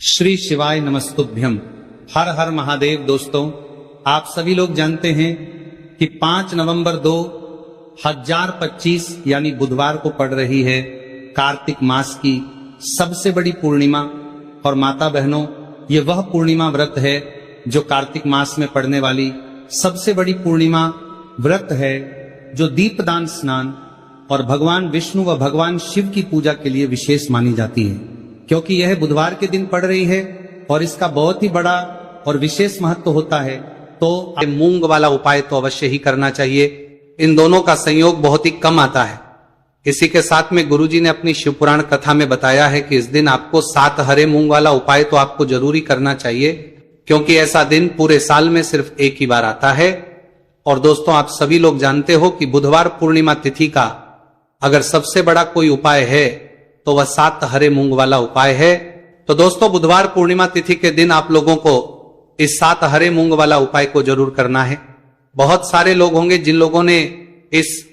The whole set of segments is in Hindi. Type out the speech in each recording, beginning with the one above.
श्री शिवाय नमस्तुभ्यम। हर हर महादेव। दोस्तों, आप सभी लोग जानते हैं कि 5 नवंबर 2025 यानी बुधवार को पड़ रही है कार्तिक मास की सबसे बड़ी पूर्णिमा। और माता बहनों, ये वह पूर्णिमा व्रत है जो कार्तिक मास में पड़ने वाली सबसे बड़ी पूर्णिमा व्रत है, जो दीपदान स्नान और भगवान विष्णु व भगवान शिव की पूजा के लिए विशेष मानी जाती है। क्योंकि यह बुधवार के दिन पड़ रही है और इसका बहुत ही बड़ा और विशेष महत्व होता है, तो मूंग वाला उपाय तो अवश्य ही करना चाहिए। इन दोनों का संयोग बहुत ही कम आता है। इसी के साथ में गुरुजी ने अपनी शिवपुराण कथा में बताया है कि इस दिन आपको 7 हरे मूंग वाला उपाय तो आपको जरूरी करना चाहिए, क्योंकि ऐसा दिन पूरे साल में सिर्फ एक ही बार आता है। और दोस्तों, आप सभी लोग जानते हो कि बुधवार पूर्णिमा तिथि का अगर सबसे बड़ा कोई उपाय है तो वह 7 हरे मूंग वाला उपाय है। तो दोस्तों, बुधवार पूर्णिमा तिथि के दिन आप लोगों को इस 7 हरे मूंग वाला उपाय को जरूर करना है। बहुत सारे लोग होंगे जिन लोगों ने इस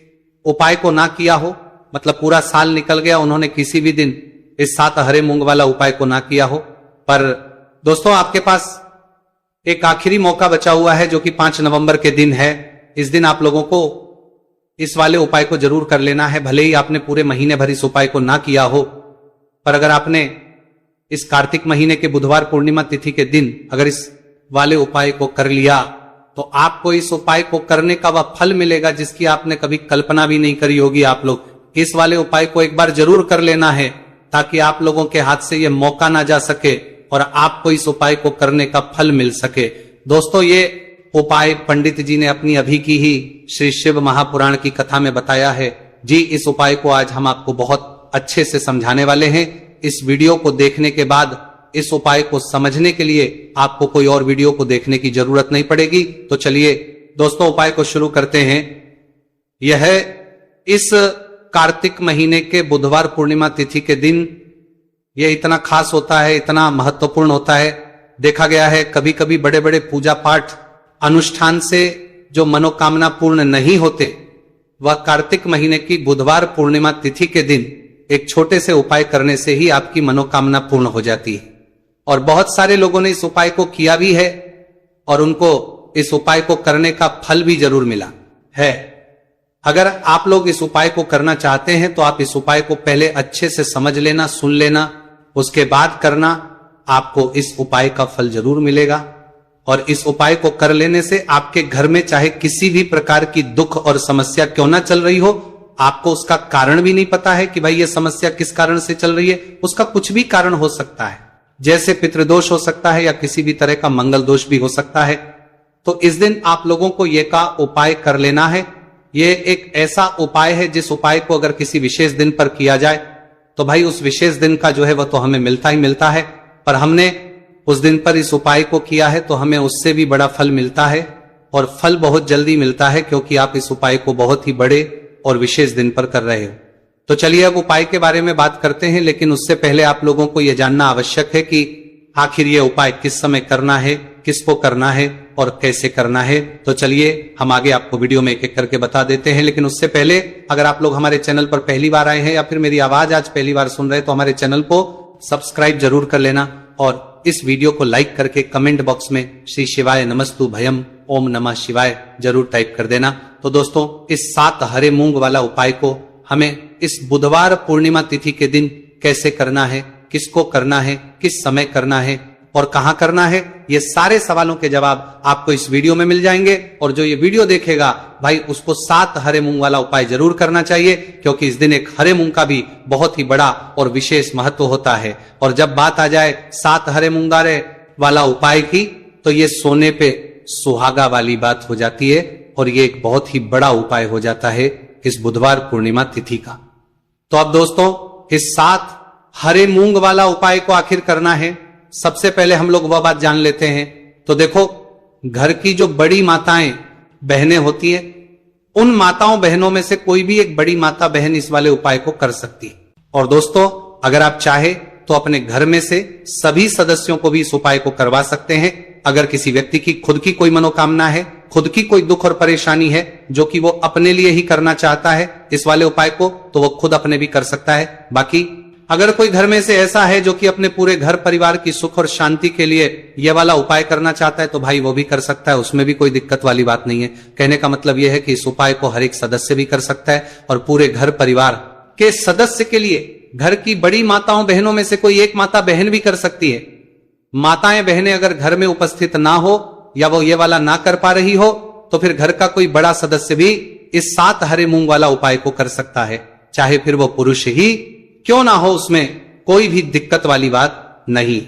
उपाय को ना किया हो, मतलब पूरा साल निकल गया, उन्होंने किसी भी दिन इस 7 हरे मूंग वाला उपाय को ना किया हो। पर दोस्तों, आपके पास एक आखिरी मौका बचा हुआ है जो कि 5 नवंबर के दिन है। इस दिन आप लोगों को इस वाले उपाय को जरूर कर लेना है। भले ही आपने पूरे महीने भर इस उपाय को ना किया हो, पर अगर आपने इस कार्तिक महीने के बुधवार पूर्णिमा तिथि के दिन अगर इस वाले उपाय को कर लिया तो आपको इस उपाय को करने का वह फल मिलेगा जिसकी आपने कभी कल्पना भी नहीं करी होगी। आप लोग इस वाले उपाय को एक बार जरूर कर लेना है, ताकि आप लोगों के हाथ से यह मौका ना जा सके और आपको इस उपाय को करने का फल मिल सके। दोस्तों, ये उपाय पंडित जी ने अपनी अभी की ही श्री शिव महापुराण की कथा में बताया है जी। इस उपाय को आज हम आपको बहुत अच्छे से समझाने वाले हैं। इस वीडियो को देखने के बाद इस उपाय को समझने के लिए आपको कोई और वीडियो को देखने की जरूरत नहीं पड़ेगी। तो चलिए दोस्तों, उपाय को शुरू करते हैं। यह इस कार्तिक महीने के बुधवार पूर्णिमा तिथि के दिन यह इतना खास होता है, इतना महत्वपूर्ण होता है। देखा गया है कभी कभी बड़े बड़े पूजा पाठ अनुष्ठान से जो मनोकामना पूर्ण नहीं होते, वह कार्तिक महीने की बुधवार पूर्णिमा तिथि के दिन एक छोटे से उपाय करने से ही आपकी मनोकामना पूर्ण हो जाती है। और बहुत सारे लोगों ने इस उपाय को किया भी है और उनको इस उपाय को करने का फल भी जरूर मिला है। अगर आप लोग इस उपाय को करना चाहते हैं तो आप इस उपाय को पहले अच्छे से समझ लेना, सुन लेना, उसके बाद करना। आपको इस उपाय का फल जरूर मिलेगा। और इस उपाय को कर लेने से आपके घर में चाहे किसी भी प्रकार की दुख और समस्या क्यों ना चल रही हो, आपको उसका कारण भी नहीं पता है कि भाई ये समस्या किस कारण से चल रही है, उसका कुछ भी कारण हो सकता है। जैसे पितृदोष हो सकता है या किसी भी तरह का मंगल दोष भी हो सकता है। तो इस दिन आप लोगों को ये का उपाय कर लेना है। ये एक ऐसा उपाय है जिस उपाय को अगर किसी विशेष दिन पर किया जाए तो भाई उस विशेष दिन का जो है वह तो हमें मिलता ही मिलता है। पर हमने उस दिन पर इस उपाय को किया है तो हमें उससे भी बड़ा फल मिलता है, और फल बहुत जल्दी मिलता है क्योंकि आप इस उपाय को बहुत ही बड़े और विशेष दिन पर कर रहे हो। तो चलिए अब उपाय के बारे में बात करते हैं, लेकिन उससे पहले आप लोगों को यह जानना आवश्यक है कि आखिर ये उपाय किस समय करना है, किसको करना है और कैसे करना है। तो चलिए हम आगे आपको वीडियो में एक एक करके बता देते हैं। लेकिन उससे पहले अगर आप लोग हमारे चैनल पर पहली बार आए हैं या फिर मेरी आवाज आज पहली बार सुन रहे हैं तो हमारे चैनल को सब्सक्राइब जरूर कर लेना और इस वीडियो को लाइक करके कमेंट बॉक्स में श्री शिवाय नमस्तु भयम ओम नमः शिवाय जरूर टाइप कर देना। तो दोस्तों, इस 7 हरे मूंग वाला उपाय को हमें इस बुधवार पूर्णिमा तिथि के दिन कैसे करना है, किसको करना है, किस समय करना है और कहां करना है, ये सारे सवालों के जवाब आपको इस वीडियो में मिल जाएंगे। और जो ये वीडियो देखेगा भाई उसको 7 हरे मूंग वाला उपाय जरूर करना चाहिए, क्योंकि इस दिन एक हरे मूंग का भी बहुत ही बड़ा और विशेष महत्व होता है। और जब बात आ जाए 7 हरे मूंग वाला उपाय की, तो ये सोने पे सुहागा वाली बात हो जाती है और ये एक बहुत ही बड़ा उपाय हो जाता है इस बुधवार पूर्णिमा तिथि का। तो अब दोस्तों, इस 7 हरे मूंग वाला उपाय को आखिर करना है, सबसे पहले हम लोग वह बात जान लेते हैं। तो देखो, घर की जो बड़ी माताएं बहनें होती है, उन माताओं बहनों में से कोई भी एक बड़ी माता बहन इस वाले उपाय को कर सकती है। और दोस्तों, अगर आप चाहे तो अपने घर में से सभी सदस्यों को भी इस उपाय को करवा सकते हैं। अगर किसी व्यक्ति की खुद की कोई मनोकामना है, खुद की कोई दुख और परेशानी है जो कि वो अपने लिए ही करना चाहता है इस वाले उपाय को, तो वो खुद अपने भी कर सकता है। बाकी अगर कोई घर में से ऐसा है जो कि अपने पूरे घर परिवार की सुख और शांति के लिए यह वाला उपाय करना चाहता है तो भाई वो भी कर सकता है, उसमें भी कोई दिक्कत वाली बात नहीं है। कहने का मतलब यह है कि इस उपाय को हर एक सदस्य भी कर सकता है और पूरे घर परिवार के सदस्य के लिए घर की बड़ी माताओं बहनों में से कोई एक माता बहन भी कर सकती है। माताएं बहनें अगर घर में उपस्थित ना हो या वो ये वाला ना कर पा रही हो तो फिर घर का कोई बड़ा सदस्य भी इस 7 हरे मूंग वाला उपाय को कर सकता है, चाहे फिर वो पुरुष ही क्यों ना हो, उसमें कोई भी दिक्कत वाली बात नहीं।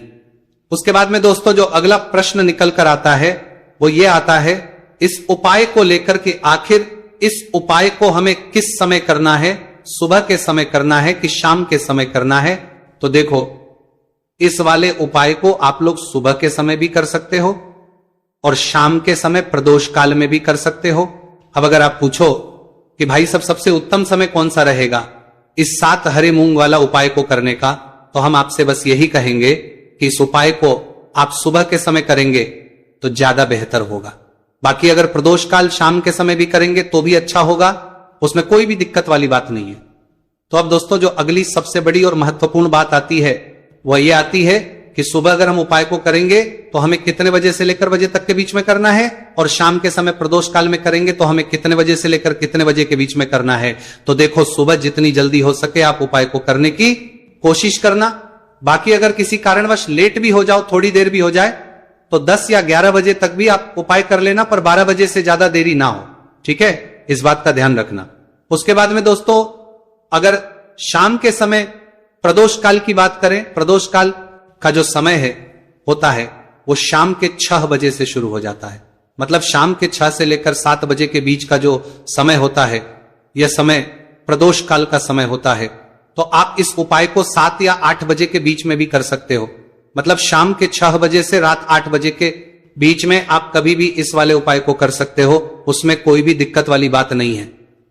उसके बाद में दोस्तों जो अगला प्रश्न निकल कर आता है वो ये आता है, इस उपाय को लेकर के आखिर इस उपाय को हमें किस समय करना है, सुबह के समय करना है कि शाम के समय करना है। तो देखो, इस वाले उपाय को आप लोग सुबह के समय भी कर सकते हो और शाम के समय प्रदोष काल में भी कर सकते हो। अब अगर आप पूछो कि भाई सबसे उत्तम समय कौन सा रहेगा इस 7 हरे मूंग वाला उपाय को करने का, तो हम आपसे बस यही कहेंगे कि इस उपाय को आप सुबह के समय करेंगे तो ज्यादा बेहतर होगा। बाकी अगर प्रदोष काल शाम के समय भी करेंगे तो भी अच्छा होगा, उसमें कोई भी दिक्कत वाली बात नहीं है। तो अब दोस्तों जो अगली सबसे बड़ी और महत्वपूर्ण बात आती है वह यह आती है कि सुबह अगर हम उपाय को करेंगे तो हमें कितने बजे से लेकर बजे तक के बीच में करना है, और शाम के समय प्रदोष काल में करेंगे तो हमें कितने बजे से लेकर कितने बजे के बीच में करना है। तो देखो, सुबह जितनी जल्दी हो सके आप उपाय को करने की कोशिश करना। बाकी अगर किसी कारणवश लेट भी हो जाओ, थोड़ी देर भी हो जाए, तो 10 या 11 बजे तक भी आप उपाय कर लेना, पर 12 बजे से ज्यादा देरी ना हो, ठीक है, इस बात का ध्यान रखना। उसके बाद में दोस्तों अगर शाम के समय प्रदोष काल की बात करें, प्रदोष काल का जो समय है होता है वो शाम के 6 बजे से शुरू हो जाता है। मतलब शाम के 6 से लेकर 7 बजे के बीच का जो समय होता है यह समय प्रदोष काल का समय होता है। तो आप इस उपाय को 7 या 8 बजे के बीच में भी कर सकते हो। मतलब शाम के 6 बजे से रात 8 बजे के बीच में आप कभी भी इस वाले उपाय को कर सकते हो, उसमें कोई भी दिक्कत वाली बात नहीं है।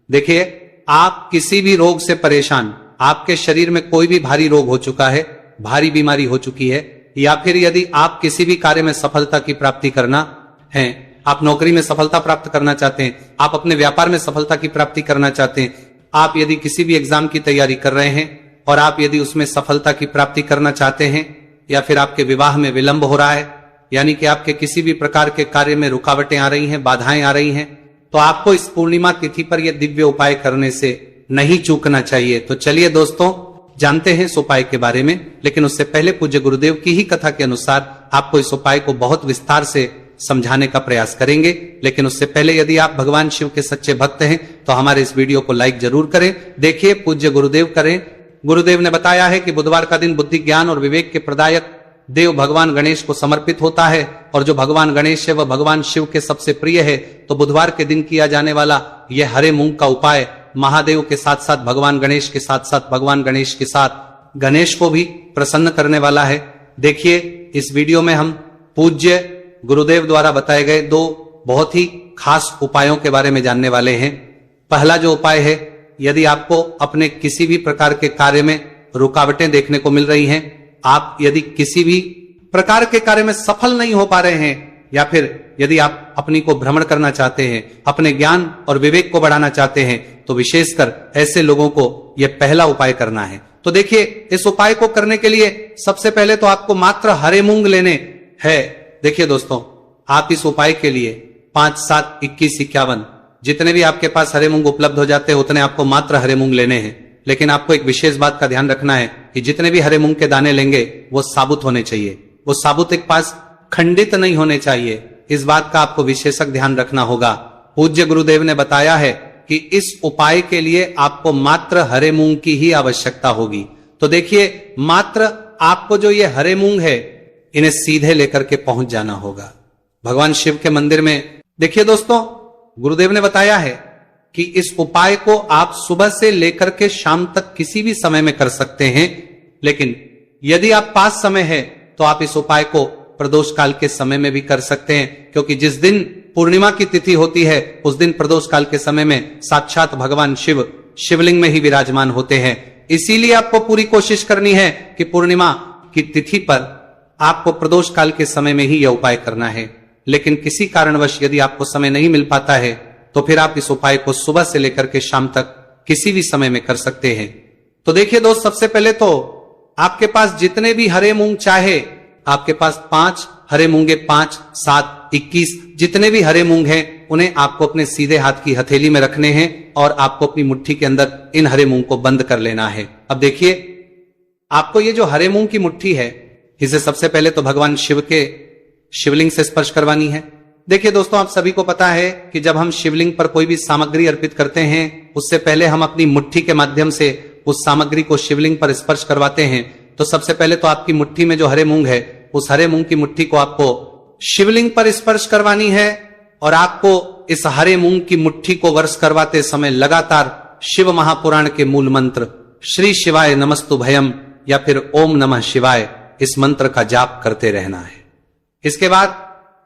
देखिए, आप किसी भी रोग से परेशान, आपके शरीर में कोई भी भारी रोग हो चुका है, भारी बीमारी हो चुकी है, या फिर यदि आप किसी भी कार्य में सफलता की प्राप्ति करना है, आप नौकरी में सफलता प्राप्त करना चाहते हैं, आप अपने व्यापार में सफलता की प्राप्ति करना चाहते हैं, आप यदि किसी भी एग्जाम की तैयारी कर रहे हैं और आप यदि उसमें सफलता की प्राप्ति करना चाहते हैं, या फिर आपके विवाह में विलंब हो रहा है, यानी कि आपके किसी भी प्रकार के कार्य में रुकावटें आ रही हैं, बाधाएं आ रही हैं, तो आपको इस पूर्णिमा तिथि पर यह दिव्य उपाय करने से नहीं चूकना चाहिए। तो चलिए दोस्तों जानते हैं इस उपाय के बारे में, लेकिन उससे पहले पूज्य गुरुदेव की ही कथा के अनुसार आपको इस उपाय को बहुत विस्तार से समझाने का प्रयास करेंगे। लेकिन उससे पहले यदि आप भगवान शिव के सच्चे भक्त हैं तो हमारे इस वीडियो को लाइक जरूर करें। देखिए, पूज्य गुरुदेव करें। गुरुदेव ने बताया है कि बुधवार का दिन बुद्धि, ज्ञान और विवेक के प्रदायक देव भगवान गणेश को समर्पित होता है, और जो भगवान गणेश है वह भगवान शिव के सबसे प्रिय है। तो बुधवार के दिन किया जाने वाला यह हरे मूंग का उपाय महादेव के साथ साथ भगवान गणेश के साथ साथ भगवान गणेश के साथ गणेश को भी प्रसन्न करने वाला है। देखिए, इस वीडियो में हम पूज्य गुरुदेव द्वारा बताए गए 2 बहुत ही खास उपायों के बारे में जानने वाले हैं। पहला जो उपाय है, यदि आपको अपने किसी भी प्रकार के कार्य में रुकावटें देखने को मिल रही हैं, आप यदि किसी भी प्रकार के कार्य में सफल नहीं हो पा रहे हैं, या फिर यदि आप अपनी को भ्रमण करना चाहते हैं, अपने ज्ञान और विवेक को बढ़ाना चाहते हैं, तो विशेषकर ऐसे लोगों को यह पहला उपाय करना है। तो देखिए, इस उपाय को करने के लिए सबसे पहले तो आपको मात्र हरे मूंग लेने हैं। देखिए दोस्तों, आप इस उपाय के लिए 5, 7, 21, 51 जितने भी आपके पास हरे मूंग उपलब्ध हो जाते हैं उतने आपको मात्र हरे मूंग लेने हैं। लेकिन आपको एक विशेष बात का ध्यान रखना है कि जितने भी हरे मूंग के दाने लेंगे वो साबुत होने चाहिए, वो साबुत एक पास खंडित नहीं होने चाहिए। इस बात का आपको विशेषक ध्यान रखना होगा। पूज्य गुरुदेव ने बताया है कि इस उपाय के लिए आपको मात्र हरे मूंग की ही आवश्यकता होगी। तो देखिए, मात्र आपको जो ये हरे मूंग है इन्हें सीधे लेकर के पहुंच जाना होगा भगवान शिव के मंदिर में। देखिए दोस्तों, गुरुदेव ने बताया है कि इस उपाय को आप सुबह से लेकर के शाम तक किसी भी समय में कर सकते हैं, लेकिन यदि आप पास समय है तो आप इस उपाय को प्रदोष काल के समय में भी कर सकते हैं, क्योंकि जिस दिन पूर्णिमा की तिथि होती है उस दिन प्रदोष काल के समय में साक्षात भगवान शिव शिवलिंग में ही विराजमान होते हैं। इसीलिए आपको पूरी कोशिश करनी है कि पूर्णिमा की तिथि पर आपको प्रदोष काल के समय में ही यह उपाय करना है। लेकिन किसी कारणवश यदि आपको समय नहीं मिल पाता है तो फिर आप इस उपाय को सुबह से लेकर के शाम तक किसी भी समय में कर सकते हैं। तो देखिए दोस्त, सबसे पहले तो आपके पास जितने भी हरे मूंग चाहे, आपके पास 5 हरे मूंगे, 5, 7, 21 जितने भी हरे मूंग हैं, उन्हें आपको अपने सीधे हाथ की हथेली में रखने हैं और आपको अपनी मुट्ठी के अंदर इन हरे मूंग को बंद कर लेना है। अब देखिए, आपको ये जो हरे मूंग की मुट्ठी है, इसे सबसे पहले तो भगवान शिव के शिवलिंग से स्पर्श करवानी है। देखिए दोस्तों, आप सभी को पता है कि जब हम शिवलिंग पर कोई भी सामग्री अर्पित करते हैं, उससे पहले हम अपनी मुट्ठी के माध्यम से उस सामग्री को शिवलिंग पर स्पर्श करवाते हैं। तो सबसे पहले तो आपकी मुट्ठी में जो हरे मूंग है, उस हरे मूंग की मुट्ठी को आपको शिवलिंग पर स्पर्श करवानी है और आपको इस हरे मूंग की मुट्ठी को वर्ष करवाते समय लगातार शिव महापुराण के मूल मंत्र श्री शिवाय नमस्तु भयम या फिर ओम नमः शिवाय, इस मंत्र का जाप करते रहना है। इसके बाद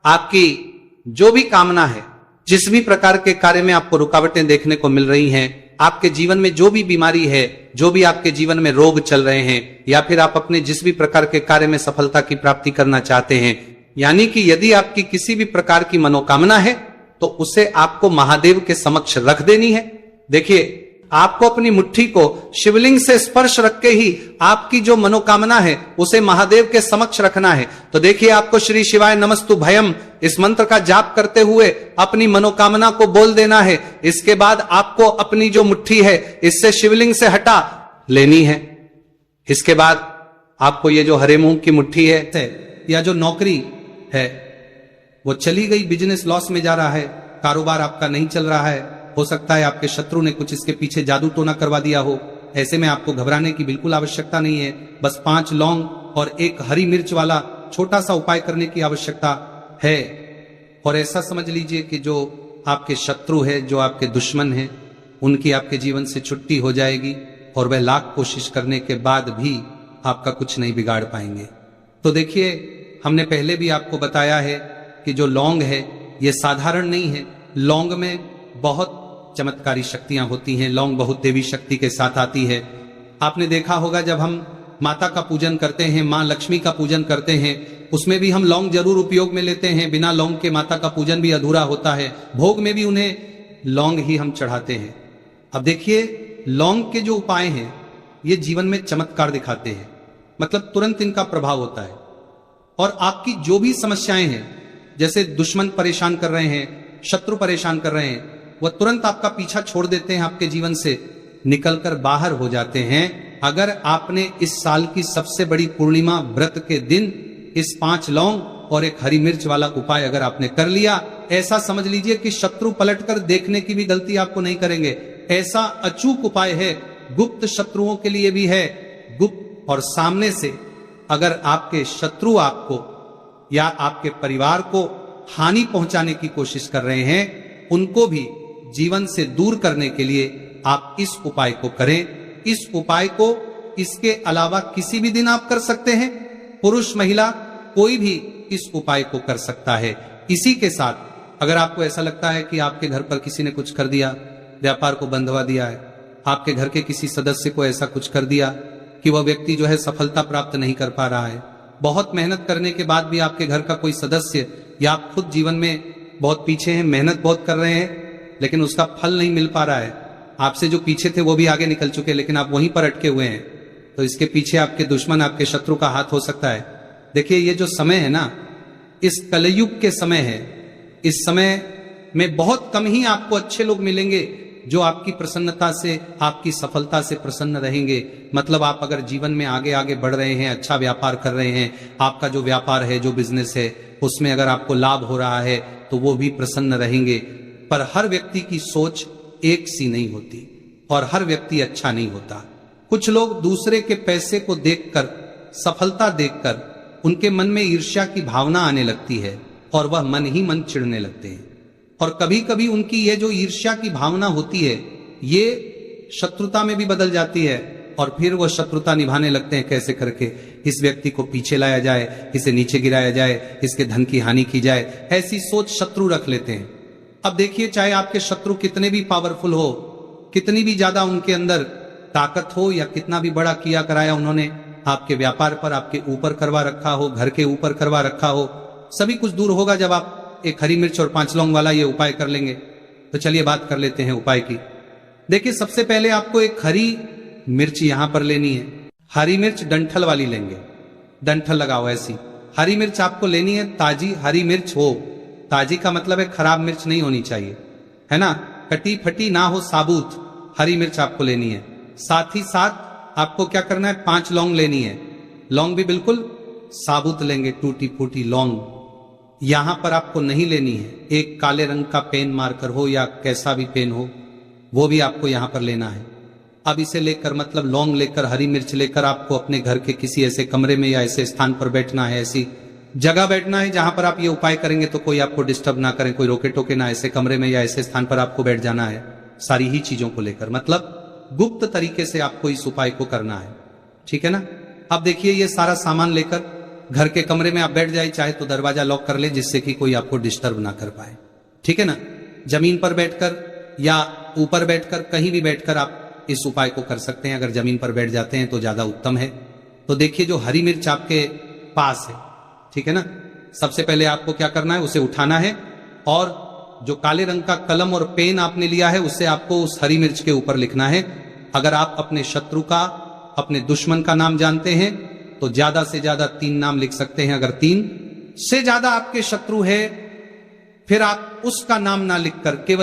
आपकी जो भी कामना है, जिस भी प्रकार के कार्य में आपको रुकावटें देखने को मिल रही हैं, आपके जीवन में जो भी बीमारी है, जो भी आपके जीवन में रोग चल रहे हैं, या फिर आप अपने जिस भी प्रकार के कार्य में सफलता की प्राप्ति करना चाहते हैं, यानी कि यदि आपकी किसी भी प्रकार की मनोकामना है तो उसे आपको महादेव के समक्ष रख देनी है। देखिए, आपको अपनी मुट्ठी को शिवलिंग से स्पर्श रख के ही आपकी जो मनोकामना है उसे महादेव के समक्ष रखना है। तो देखिए, आपको श्री शिवाय नमस्तु भयम इस मंत्र का जाप करते हुए अपनी मनोकामना को बोल देना है। इसके बाद आपको अपनी जो मुट्ठी है इससे शिवलिंग से हटा लेनी है। इसके बाद आपको ये जो हरे मूंग की मुट्ठी है या जो नौकरी है वो चली गई, बिजनेस लॉस में जा रहा है, कारोबार आपका नहीं चल रहा है, हो सकता है आपके शत्रु ने कुछ इसके पीछे जादू टोना करवा दिया हो। ऐसे में आपको घबराने की बिल्कुल आवश्यकता नहीं है। बस 5 लौंग और 1 हरी मिर्च वाला छोटा सा उपाय करने की आवश्यकता है। और ऐसा समझ लीजिए कि जो आपके शत्रु है, जो आपके दुश्मन है, उनकी आपके जीवन से छुट्टी हो जाएगी और वह लाख कोशिश करने के बाद भी आपका कुछ नहीं बिगाड़ पाएंगे। तो देखिए, हमने पहले भी आपको बताया है कि जो लौंग है ये साधारण नहीं है। लौंग में बहुत चमत्कारी शक्तियां होती हैं। लौंग बहुत देवी शक्ति के साथ आती है। आपने देखा होगा, जब हम माता का पूजन करते हैं, मां लक्ष्मी का पूजन करते हैं, उसमें भी हम लौंग जरूर उपयोग में लेते हैं। बिना लौंग के माता का पूजन भी अधूरा होता है। भोग में भी उन्हें लौंग ही हम चढ़ाते हैं। अब देखिए, लौंग के जो उपाय हैं ये जीवन में चमत्कार दिखाते हैं, मतलब तुरंत इनका प्रभाव होता है। और आपकी जो भी समस्याएं हैं, जैसे दुश्मन परेशान कर रहे हैं, शत्रु परेशान कर रहे हैं, वह तुरंत आपका पीछा छोड़ देते हैं, आपके जीवन से निकलकर बाहर हो जाते हैं। अगर आपने इस साल की सबसे बड़ी पूर्णिमा व्रत के दिन इस 5 लौंग और 1 हरी मिर्च वाला उपाय अगर आपने कर लिया, ऐसा समझ लीजिए कि शत्रु पलटकर देखने की भी गलती आपको नहीं करेंगे। ऐसा अचूक उपाय है, गुप्त शत्रुओं के लिए भी है। गुप्त और सामने से अगर आपके शत्रु आपको या आपके परिवार को हानि पहुंचाने की कोशिश कर रहे हैं, उनको भी जीवन से दूर करने के लिए आप इस उपाय को करें। इस उपाय को इसके अलावा किसी भी दिन आप कर सकते हैं। पुरुष महिला कोई भी इस उपाय को कर सकता है। इसी के साथ अगर आपको ऐसा लगता है कि आपके घर पर किसी ने कुछ कर दिया, व्यापार को बंधवा दिया है, आपके घर के किसी सदस्य को ऐसा कुछ कर दिया कि वह व्यक्ति जो है सफलता प्राप्त नहीं कर पा रहा है, बहुत मेहनत करने के बाद भी आपके घर का कोई सदस्य या आप खुद जीवन में बहुत पीछे हैं, मेहनत बहुत कर रहे हैं लेकिन उसका फल नहीं मिल पा रहा है, आपसे जो पीछे थे वो भी आगे निकल चुके लेकिन आप वहीं पर अटके हुए हैं, तो इसके पीछे आपके दुश्मन, आपके शत्रु का हाथ हो सकता है। देखिए, ये जो समय है ना, इस कलयुग के समय है। इस समय में बहुत कम ही आपको अच्छे लोग मिलेंगे जो आपकी प्रसन्नता से, आपकी सफलता से प्रसन्न रहेंगे। मतलब आप अगर जीवन में आगे आगे बढ़ रहे हैं, अच्छा व्यापार कर रहे हैं, आपका जो व्यापार है, जो बिजनेस है, उसमें अगर आपको लाभ हो रहा है तो वो भी प्रसन्न रहेंगे। पर हर व्यक्ति की सोच एक सी नहीं होती और हर व्यक्ति अच्छा नहीं होता। कुछ लोग दूसरे के पैसे को देखकर, सफलता देखकर उनके मन में ईर्ष्या की भावना आने लगती है और वह मन ही मन चिढ़ने लगते हैं। और कभी कभी उनकी ये जो ईर्ष्या की भावना होती है ये शत्रुता में भी बदल जाती है और फिर वो शत्रुता निभाने लगते हैं। कैसे करके इस व्यक्ति को पीछे लाया जाए, इसे नीचे गिराया जाए, इसके धन की हानि की जाए, ऐसी सोच शत्रु रख लेते हैं। अब देखिए, चाहे आपके शत्रु कितने भी पावरफुल हो, कितनी भी ज्यादा उनके अंदर ताकत हो, या कितना भी बड़ा किया कराया उन्होंने आपके व्यापार पर, आपके ऊपर करवा रखा हो, घर के ऊपर करवा रखा हो, सभी कुछ दूर होगा जब आप 1 हरी मिर्च और 5 लौंग वाला ये उपाय कर लेंगे। तो चलिए बात कर लेते हैं उपाय की। देखिए, सबसे पहले आपको 1 हरी मिर्च यहां पर लेनी है। हरी मिर्च डंठल वाली लेंगे, डंठल लगाओ ऐसी। हरी मिर्च आपको लेनी है ताजी हरी मिर्च हो, ताजी का मतलब है खराब मिर्च नहीं होनी चाहिए, है ना, कटी फटी ना हो, साबुत हरी मिर्च आपको लेनी है। साथ ही साथ आपको क्या करना है, 5 लौंग लेनी है, लौंग भी बिल्कुल साबुत लेंगे, टूटी फूटी लौंग यहां पर आपको नहीं लेनी है। एक काले रंग का पेन मार्कर हो या कैसा भी पेन हो वो भी आपको यहां पर लेना है। अब इसे लेकर मतलब लौंग लेकर हरी मिर्च लेकर आपको अपने घर के किसी ऐसे कमरे में या ऐसे स्थान पर बैठना है, ऐसी जगह बैठना है जहां पर आप ये उपाय करेंगे तो कोई आपको डिस्टर्ब ना करे, कोई रोके टोके ना, ऐसे कमरे में या ऐसे स्थान पर आपको बैठ जाना है सारी ही चीजों को लेकर, मतलब गुप्त तरीके से आपको इस उपाय को करना है, ठीक है ना। अब देखिए ये सारा सामान लेकर घर के कमरे में आप बैठ जाए, चाहे तो दरवाजा लॉक कर ले जिससे कि कोई आपको डिस्टर्ब ना कर पाए, ठीक है ना। जमीन पर बैठकर या ऊपर बैठकर कहीं भी बैठकर आप इस उपाय को कर सकते हैं। अगर जमीन पर बैठ जाते हैं तो ज्यादा उत्तम है। तो देखिए जो हरी मिर्च आपके पास है, ठीक है ना, सबसे पहले आपको क्या करना है, उसे उठाना है और जो काले रंग का कलम और पेन आपने लिया है उससे आपको उस हरी मिर्च के ऊपर लिखना है। अगर आप अपने शत्रु का, अपने दुश्मन का नाम जानते हैं तो ज्यादा से ज्यादा 3 नाम लिख सकते हैं। अगर 3 से ज्यादा आपके शत्रु है फिर आप उसका नाम ना लिखकर केवल